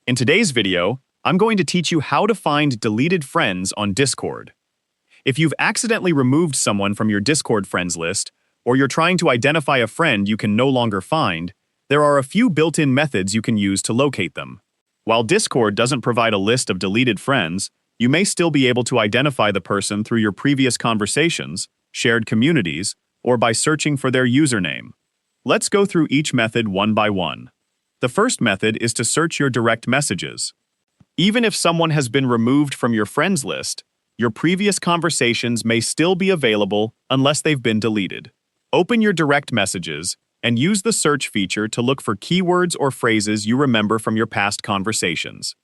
In today's video, I'm going to teach you how to find deleted friends on Discord. If you've accidentally removed someone from your Discord friends list, or you're trying to identify a friend you can no longer find, there are a few built-in methods you can use to locate them. While Discord doesn't provide a list of deleted friends, you may still be able to identify the person through your previous conversations, shared communities, or by searching for their username. Let's go through each method one by one. The first method is to search your direct messages. Even if someone has been removed from your friends list, your previous conversations may still be available unless they've been deleted. Open your direct messages and use the search feature to look for keywords or phrases you remember from your past conversations.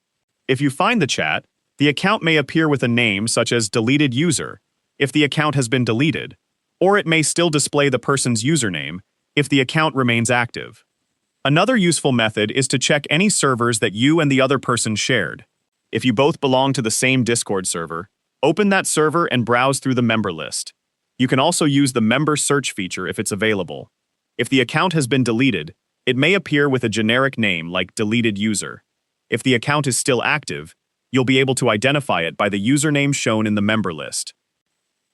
If you find the chat, the account may appear with a name such as deleted user if the account has been deleted, or it may still display the person's username if the account remains active. Another useful method is to check any servers that you and the other person shared. If you both belong to the same Discord server, open that server and browse through the member list. You can also use the member search feature if it's available. If the account has been deleted, it may appear with a generic name like deleted user. If the account is still active, you'll be able to identify it by the username shown in the member list.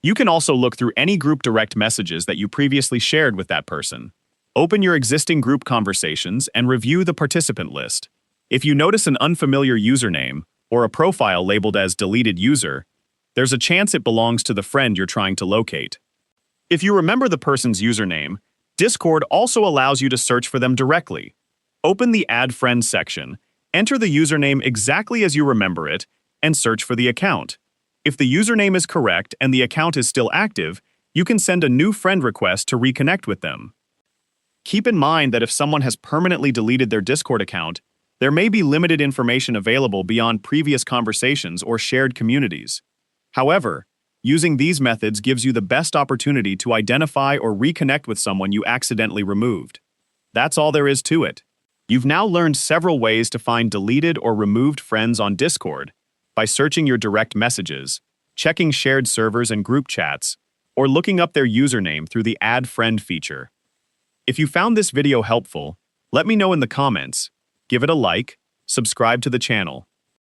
You can also look through any group direct messages that you previously shared with that person. Open your existing group conversations and review the participant list. If you notice an unfamiliar username or a profile labeled as deleted user, there's a chance it belongs to the friend you're trying to locate. If you remember the person's username, Discord also allows you to search for them directly. Open the Add Friends section, enter the username exactly as you remember it, and search for the account. If the username is correct and the account is still active, you can send a new friend request to reconnect with them. Keep in mind that if someone has permanently deleted their Discord account, there may be limited information available beyond previous conversations or shared communities. However, using these methods gives you the best opportunity to identify or reconnect with someone you accidentally removed. That's all there is to it. You've now learned several ways to find deleted or removed friends on Discord by searching your direct messages, checking shared servers and group chats, or looking up their username through the Add Friend feature. If you found this video helpful, let me know in the comments, give it a like, subscribe to the channel,